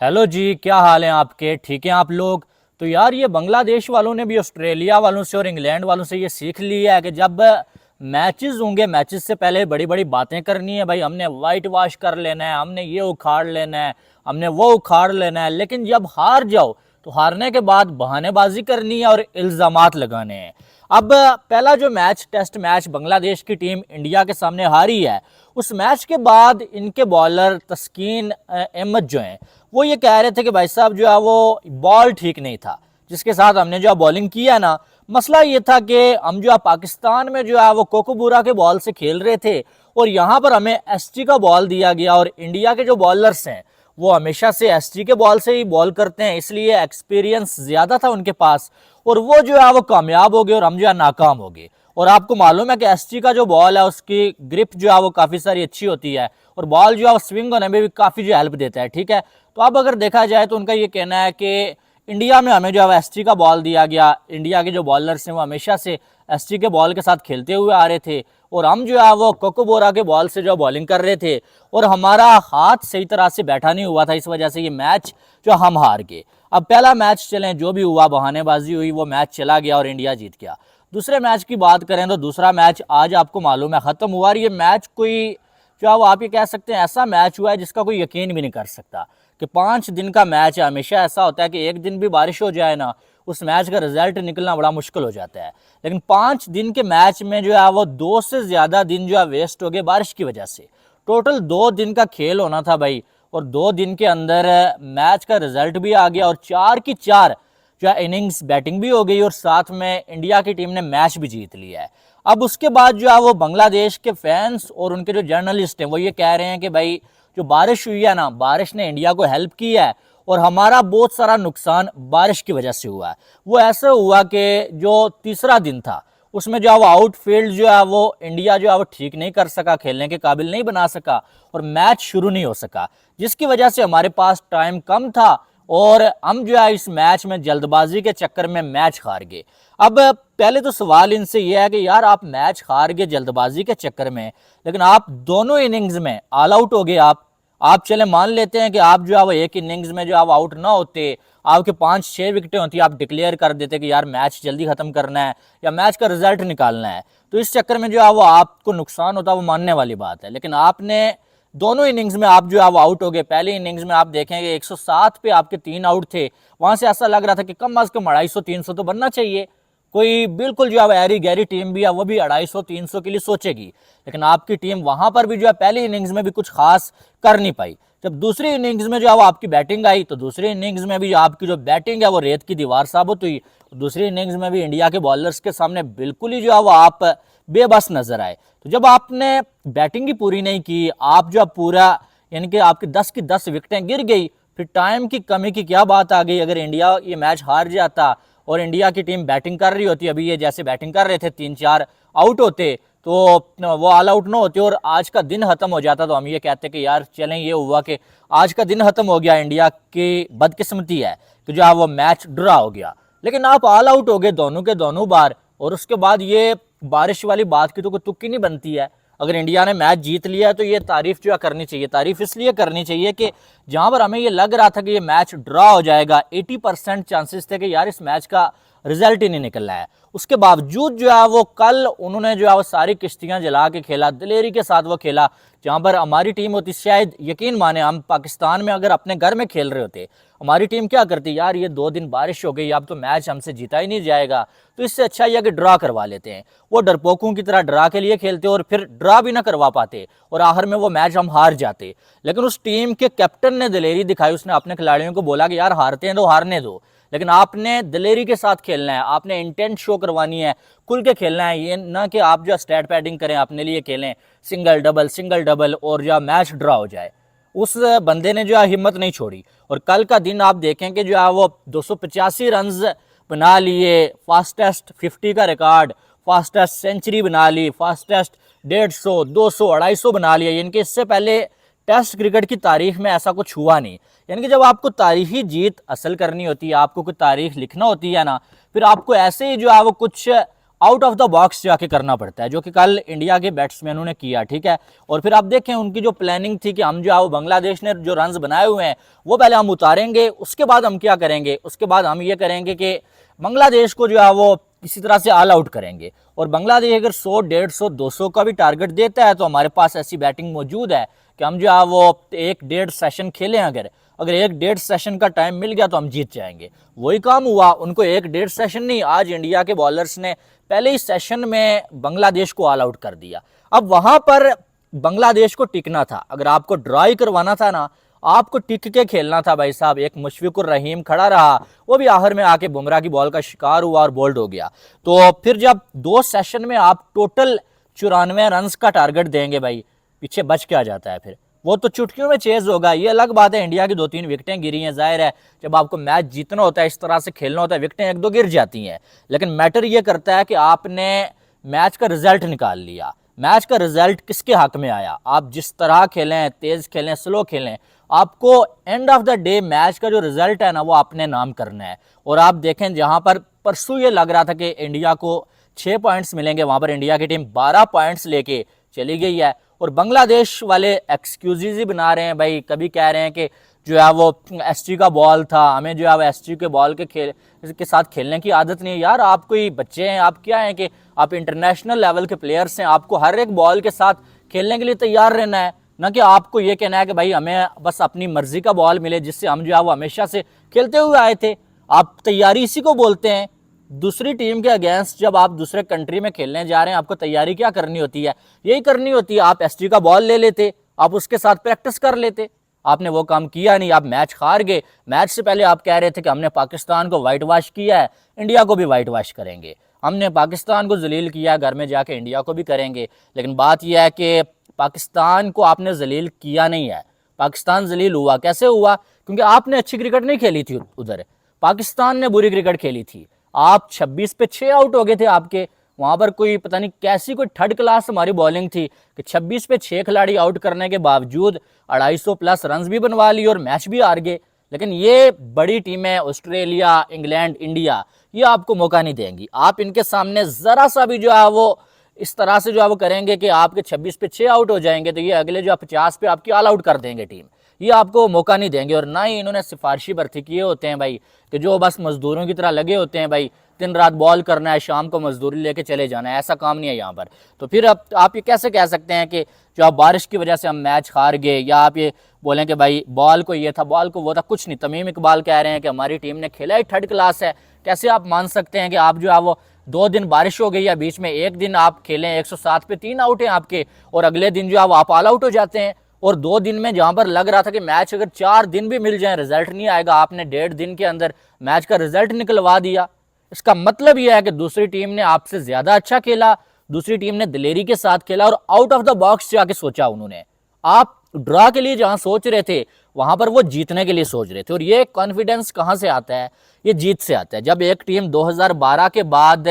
Hello जी, क्या हाल है आपके? ठीक हैं आप लोग? तो यार ये बांग्लादेश वालों ने भी ऑस्ट्रेलिया वालों से और इंग्लैंड वालों से ये सीख लिया है कि जब मैचेस होंगे, मैचेस से पहले बड़ी बड़ी बातें करनी है। भाई हमने वाइट वॉश कर लेना है, हमने ये उखाड़ लेना है, हमने वो उखाड़ लेना है। लेकिन जब हार जाओ तो हारने के बाद बहानेबाजी करनी है और इल्ज़ामात लगाने हैं। अब पहला जो मैच, टेस्ट मैच बांग्लादेश की टीम इंडिया के सामने हारी है, उस मैच के बाद इनके बॉलर तस्कीन अहमद जो हैं वो ये कह रहे थे कि भाई साहब जो है वो बॉल ठीक नहीं था जिसके साथ हमने जो है बॉलिंग किया ना। मसला ये था कि हम जो है पाकिस्तान में जो है वो कोकोबूरा के बॉल से खेल रहे थे और यहाँ पर हमें एसटी का बॉल दिया गया और इंडिया के जो बॉलर्स हैं वो हमेशा से एसटी के बॉल से ही बॉल करते हैं, इसलिए एक्सपीरियंस ज़्यादा था उनके पास और वो जो है वो कामयाब हो गए और हम जो है नाकाम हो गए। और आपको मालूम है कि एसटी का जो बॉल है उसकी ग्रिप जो है वो काफ़ी सारी अच्छी होती है और बॉल जो है वो स्विंग होने में भी काफ़ी जो हेल्प देता है। ठीक है, तो अब अगर देखा जाए तो उनका ये कहना है कि इंडिया में हमें जो है एसटी का बॉल दिया गया, इंडिया के जो बॉलर्स हैं वो हमेशा से एसटी के बॉल के साथ खेलते हुए आ रहे थे और हम जो है वो कोकोबोरा के बॉल से जो बॉलिंग कर रहे थे और हमारा हाथ सही तरह से बैठा नहीं हुआ था, इस वजह से ये मैच जो हम हार गए। अब पहला मैच चलें, जो भी हुआ बहानेबाजी हुई, वो मैच चला गया और इंडिया जीत गया। दूसरे मैच की बात करें तो दूसरा मैच आज आपको मालूम है ख़त्म हुआ और ये मैच कोई जो है वो आप ये कह सकते हैं ऐसा मैच हुआ है जिसका कोई यकीन भी नहीं कर सकता कि 5 दिन का मैच है। हमेशा ऐसा होता है कि एक दिन भी बारिश हो जाए ना, उस मैच का रिजल्ट निकलना बड़ा मुश्किल हो जाता है। लेकिन 5 दिन के मैच में जो है वो 2 से ज़्यादा दिन जो है वेस्ट हो गए बारिश की वजह से। टोटल 2 दिन का खेल होना था भाई और 2 दिन के अंदर मैच का रिजल्ट भी आ गया और 4 की 4 जो है इनिंग्स बैटिंग भी हो गई और साथ में इंडिया की टीम ने मैच भी जीत लिया है। अब उसके बाद जो है वो बांग्लादेश के फैंस और उनके जो जर्नलिस्ट हैं वो ये कह रहे हैं कि भाई जो बारिश हुई है ना, बारिश ने इंडिया को हेल्प की है और हमारा बहुत सारा नुकसान बारिश की वजह से हुआ है। वो ऐसा हुआ कि जो तीसरा दिन था उसमें जो है वो आउटफील्ड जो है वो इंडिया जो है वो ठीक नहीं कर सका, खेलने के काबिल नहीं बना सका और मैच शुरू नहीं हो सका, जिसकी वजह से हमारे पास टाइम कम था और हम जो है इस मैच में जल्दबाजी के चक्कर में मैच हार गए। अब पहले तो सवाल इनसे यह है कि यार आप मैच हार गए जल्दबाजी के चक्कर में, लेकिन आप दोनों इनिंग्स में ऑल आउट हो गए। आप चले मान लेते हैं कि आप जो है वो एक इनिंग्स में जो आप आउट ना होते, आपके 5-6 विकेटें होती, आप डिक्लेयर कर देते कि यार मैच जल्दी खत्म करना है या मैच का रिजल्ट निकालना है, तो इस चक्कर में जो है वो आपको नुकसान होता, वो मानने वाली बात है। लेकिन आपने दोनों इनिंग्स में आप जो है वो आउट हो गए। पहली इनिंग्स में आप देखेंगे 107 पे आपके 3 आउट थे, वहां से ऐसा लग रहा था कि कम अज कम 250-300 तो बनना चाहिए। कोई बिल्कुल जो है ऐरी गहरी टीम भी है वो भी 250-300 के लिए सोचेगी, लेकिन आपकी टीम वहां पर भी जो है पहली इनिंग्स में भी कुछ खास कर नहीं पाई। जब दूसरी इनिंग्स में जो है वो आपकी बैटिंग आई तो दूसरी इनिंग्स में भी आपकी जो बैटिंग है वो रेत की दीवार साबित हुई। दूसरी इनिंग्स में भी इंडिया के बॉलर्स के सामने बिल्कुल ही जो है वो आप बेबस नजर आए। तो जब आपने बैटिंग ही पूरी नहीं की, आप जो पूरा यानी कि आपकी 10 की 10 विकेटें गिर गई, फिर टाइम की कमी की क्या बात आ गई? अगर इंडिया ये मैच हार जाता और इंडिया की टीम बैटिंग कर रही होती, अभी ये जैसे बैटिंग कर रहे थे, 3-4 आउट होते तो वो ऑल आउट ना होते और आज का दिन खत्म हो जाता, तो हम ये कहते कि यार चलें, ये हुआ कि आज का दिन खत्म हो गया, इंडिया की बदकिस्मती है कि जो वो मैच ड्रा हो गया। लेकिन आप ऑल आउट हो गए दोनों के दोनों बार और उसके बाद ये बारिश वाली बात की तो कोई तुक्की नहीं बनती है। अगर इंडिया ने मैच जीत लिया है तो ये तारीफ जो है करनी चाहिए। तारीफ इसलिए करनी चाहिए कि जहां पर हमें ये लग रहा था कि ये मैच ड्रा हो जाएगा, 80% चांसेस थे कि यार इस मैच का रिजल्ट ही नहीं निकल रहा है, उसके बावजूद जो है वो कल उन्होंने जो है वो सारी किश्तियां जला के खेला, दिलेरी के साथ वो खेला। जहां पर हमारी टीम होती, शायद यकीन माने हम पाकिस्तान में अगर अपने घर में खेल रहे होते, हमारी टीम क्या करती, यार ये 2 दिन बारिश हो गई, अब तो मैच हमसे जीता ही नहीं जाएगा, तो इससे अच्छा यह कि ड्रा करवा लेते हैं। वो डरपोकों की तरह ड्रा के लिए खेलते और फिर ड्रा भी ना करवा पाते और आखिर में वो मैच हम हार जाते। लेकिन उस टीम के कैप्टन ने दिलेरी दिखाई, उसने अपने खिलाड़ियों को बोला कि यार हारते हैं तो हारने दो, लेकिन आपने दिलेरी के साथ खेलना है, आपने इंटेंट शो करवानी है, खुल के खेलना है। ये ना कि आप जो स्टैट पैडिंग करें, अपने लिए खेलें सिंगल डबल और जो मैच ड्रा हो जाए। उस बंदे ने जो है हिम्मत नहीं छोड़ी और कल का दिन आप देखें कि जो है वो 285 रन बना लिए, फास्टेस्ट 50 का रिकॉर्ड, फास्टेस्ट सेंचुरी बना ली, फास्टेस्ट 150, 200, 250 बना लिया। इनके इससे पहले टेस्ट क्रिकेट की तारीख में ऐसा कुछ हुआ नहीं। यानी कि जब आपको तारीखी जीत हासिल करनी होती है, आपको कोई तारीख लिखना होती है ना, फिर आपको ऐसे ही जो है वो कुछ आउट ऑफ द बॉक्स जाके करना पड़ता है, जो कि कल इंडिया के बैट्समैनों ने किया, ठीक है। और फिर आप देखें उनकी जो प्लानिंग थी कि हम जो है वो बांग्लादेश ने जो रन्स बनाए हुए हैं वो पहले हम उतारेंगे, उसके बाद हम क्या करेंगे, उसके बाद हम ये करेंगे कि बांग्लादेश को जो है वो किसी तरह से ऑल आउट करेंगे। और बांग्लादेश अगर 100, 150, 200 का भी टारगेट देता है तो हमारे पास ऐसी बैटिंग मौजूद है कि हम जो है वो 1-1.5 सेशन खेलें, अगर 1-1.5 सेशन का टाइम मिल गया तो हम जीत जाएंगे। वही काम हुआ, उनको 1-1.5 सेशन नहीं, आज इंडिया के बॉलर्स ने पहले ही सेशन में बांग्लादेश को ऑल आउट कर दिया। अब वहां पर बांग्लादेश को टिकना था, अगर आपको ड्राई करवाना था ना, आपको टिक के खेलना था भाई साहब। एक मुशफिकुर रहीम खड़ा रहा, वो भी आखिर में आके बुमराह की बॉल का शिकार हुआ और बोल्ड हो गया। तो फिर जब 2 सेशन में आप टोटल 94 रन का टारगेट देंगे भाई, पीछे बच के आ जाता है, फिर वो तो चुटकियों में चेज होगा। ये अलग बात है, इंडिया की 2-3 विकेटें गिरी हैं, जाहिर है जब आपको मैच जीतना होता है, इस तरह से खेलना होता है, विकेटें 1-2 गिर जाती हैं, लेकिन मैटर ये करता है कि आपने मैच का रिजल्ट निकाल लिया। मैच का रिजल्ट किसके हक में आया, आप जिस तरह खेलें, तेज खेलें, स्लो खेलें, आपको end of the day match का जो रिजल्ट है ना वो अपने नाम करना है। और आप देखें जहां पर परसों ये लग रहा था कि इंडिया को 6 पॉइंट्स मिलेंगे, वहां पर इंडिया की टीम 12 पॉइंट्स लेके चली गई है। और बांग्लादेश वाले एक्सक्यूजेज ही बना रहे हैं भाई, कभी कह रहे हैं कि जो है वो एसटी का बॉल था, हमें जो है वो एसटी के बॉल के साथ खेलने की आदत नहीं है। यार आप कोई बच्चे हैं, आप क्या हैं कि आप इंटरनेशनल लेवल के प्लेयर्स हैं, आपको हर एक बॉल के साथ खेलने के लिए तैयार रहना है, ना कि आपको ये कहना है कि भाई हमें बस अपनी मर्जी का बॉल मिले जिससे हम जो है वो हमेशा से खेलते हुए आए थे। आप तैयारी इसी को बोलते हैं। दूसरी टीम के अगेंस्ट जब आप दूसरे कंट्री में खेलने जा रहे हैं, आपको तैयारी क्या करनी होती है, यही करनी होती है। आप एसटी का बॉल ले लेते, आप उसके साथ प्रैक्टिस कर लेते, आपने वो काम किया नहीं, आप मैच हार गए। मैच से पहले आप कह रहे थे कि हमने पाकिस्तान को वाइट वॉश किया है, इंडिया को भी वाइट वॉश करेंगे, हमने पाकिस्तान को जलील किया, घर में जाके इंडिया को भी करेंगे। लेकिन बात यह है कि पाकिस्तान को आपने जलील किया नहीं है। पाकिस्तान जलील हुआ कैसे हुआ, क्योंकि आपने अच्छी क्रिकेट नहीं खेली थी उधर, पाकिस्तान ने बुरी क्रिकेट खेली थी। आप 26 पे 6 आउट हो गए थे आपके, वहां पर कोई पता नहीं कैसी कोई थर्ड क्लास हमारी बॉलिंग थी कि 26 पे 6 खिलाड़ी आउट करने के बावजूद 250 प्लस रन भी बनवा लिए और मैच भी हार गए। लेकिन ये बड़ी टीमें ऑस्ट्रेलिया, इंग्लैंड, इंडिया, ये आपको मौका नहीं देंगी। आप इनके सामने जरा सा भी जो है वो इस तरह से जो है वो करेंगे कि आपके 26 पे 6 आउट हो जाएंगे, तो ये अगले जो 50 पे आपकी ऑल आउट कर देंगे टीम, ये आपको मौका नहीं देंगे। और ना ही इन्होंने सिफारशी भर्ती किए होते हैं भाई कि जो बस मजदूरों की तरह लगे होते हैं भाई, दिन रात बॉल करना है, शाम को मजदूरी लेके चले जाना है, ऐसा काम नहीं है यहाँ पर। तो फिर अब आप ये कैसे कह सकते हैं कि जो आप बारिश की वजह से हम मैच हार गए, या आप ये बोलें कि भाई बॉल को ये था, बॉल को वो था, कुछ नहीं। तमीम इकबाल कह रहे हैं कि हमारी टीम ने खेला ही थर्ड क्लास है। कैसे आप मान सकते हैं कि आप जो है वो 2 दिन बारिश हो गई या बीच में एक दिन आप खेलें, 107 पे 3 आउट हैं आपके, और अगले दिन जो है वो आप ऑल आउट हो जाते हैं। और 2 दिन में जहां पर लग रहा था कि मैच अगर 4 दिन भी मिल जाए रिजल्ट नहीं आएगा, आपने 1.5 दिन के अंदर मैच का रिजल्ट निकलवा दिया। इसका मतलब यह है कि दूसरी टीम ने आपसे ज्यादा अच्छा खेला, दूसरी टीम ने दिलेरी के साथ खेला और आउट ऑफ द बॉक्स जाके सोचा उन्होंने। आप ड्रा के लिए जहां सोच रहे थे, वहां पर वो जीतने के लिए सोच रहे थे। और ये कॉन्फिडेंस कहां से आता है, ये जीत से आता है। जब एक टीम 2012 के बाद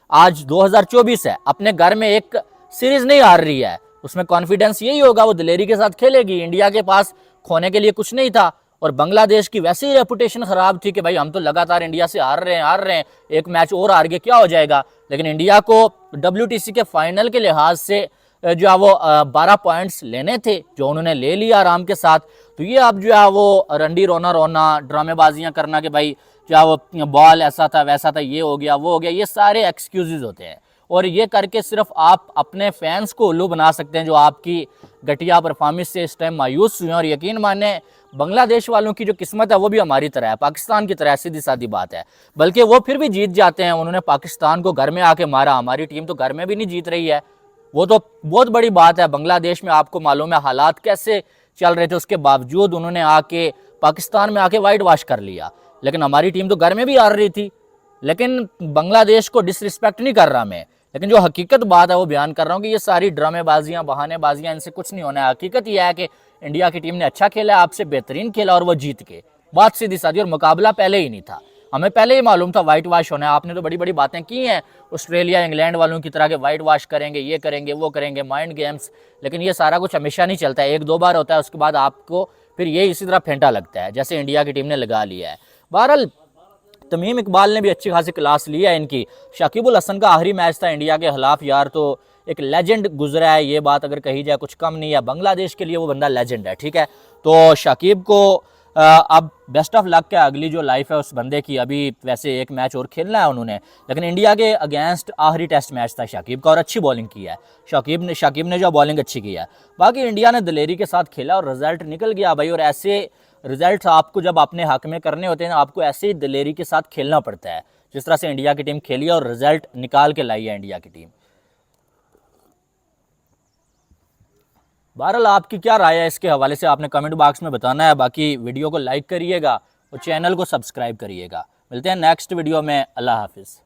आज 2024 है, अपने घर में एक सीरीज नहीं हार रही है, उसमें कॉन्फिडेंस यही होगा, वो दिलेरी के साथ खेलेगी। इंडिया के पास खोने के लिए कुछ नहीं था, और बांग्लादेश की वैसे ही रेपुटेशन खराब थी कि भाई हम तो लगातार इंडिया से हार रहे हैं, एक मैच और हार गए क्या हो जाएगा। लेकिन इंडिया को WTC के फाइनल के लिहाज से जो है वो 12 पॉइंट्स लेने थे, जो उन्होंने ले लिया आराम के साथ। तो ये अब जो है वो रंडी रोना ड्रामेबाजियां करना कि भाई जो है वो बॉल ऐसा था वैसा था, ये हो गया वो हो गया, ये सारे एक्सक्यूजेज होते हैं। और ये करके सिर्फ आप अपने फैंस को उल्लू बना सकते हैं, जो आपकी घटिया परफॉर्मेंस से इस टाइम मायूस हुए हैं। और यकीन माने बांग्लादेश वालों की जो किस्मत है वो भी हमारी तरह है, पाकिस्तान की तरह, सीधी सादी बात है। बल्कि वो फिर भी जीत जाते हैं, उन्होंने पाकिस्तान को घर में आके मारा, हमारी टीम तो घर में भी नहीं जीत रही है, वो तो बहुत बड़ी बात है। बांग्लादेश में आपको मालूम है हालात कैसे चल रहे थे, उसके बावजूद उन्होंने आके पाकिस्तान में आके वाइट वॉश कर लिया। लेकिन हमारी टीम तो घर में भी हार रही थी। लेकिन बांग्लादेश को डिसरिस्पेक्ट नहीं कर रहा मैं, लेकिन जो हकीकत बात है वो बयान कर रहा हूँ कि ये सारी ड्रामेबाजियां, बहानेबाजियां, इनसे कुछ नहीं होना है। हकीकत यह है कि इंडिया की टीम ने अच्छा खेला, आपसे बेहतरीन खेला और वो जीत के, बात सीधी सादी। और मुकाबला पहले ही नहीं था, हमें पहले ही मालूम था वाइट वॉश होना है। आपने तो बड़ी बड़ी बातें की हैं ऑस्ट्रेलिया, इंग्लैंड वालों की तरह के, वाइट वॉश करेंगे, ये करेंगे, वो करेंगे, माइंड गेम्स। लेकिन ये सारा कुछ हमेशा नहीं चलता है, 1-2 बार होता है, उसके बाद आपको फिर ये इसी तरह फेंटा लगता है जैसे इंडिया की टीम ने लगा लिया है। बहरहाल तमीम इकबाल ने भी अच्छी खासी क्लास ली है इनकी। शकीब अल हसन का आखिरी मैच था इंडिया के खिलाफ यार, तो एक लेजेंड गुजरा है, ये बात अगर कही जाए कुछ कम नहीं है। बांग्लादेश के लिए वो बंदा लेजेंड है, ठीक है। तो शकीब को अब बेस्ट ऑफ लक है, अगली जो लाइफ है उस बंदे की। अभी वैसे एक मैच और खेलना है उन्होंने, लेकिन इंडिया के अगेंस्ट आखिरी टेस्ट मैच था शकीब का और अच्छी बॉलिंग की है शकीब ने जो बॉलिंग अच्छी की है। बाकी इंडिया ने दिलेरी के साथ खेला और रिजल्ट निकल गया भाई। और ऐसे रिजल्ट आपको जब अपने हक में करने होते हैं ना, आपको ऐसे ही दिलेरी के साथ खेलना पड़ता है, जिस तरह से इंडिया की टीम खेली और रिजल्ट निकाल के लाई है इंडिया की टीम। बहरहाल आपकी क्या राय है इसके हवाले से आपने कमेंट बॉक्स में बताना है। बाकी वीडियो को लाइक करिएगा और चैनल को सब्सक्राइब करिएगा। मिलते हैं नेक्स्ट वीडियो में। अल्लाह हाफिज़।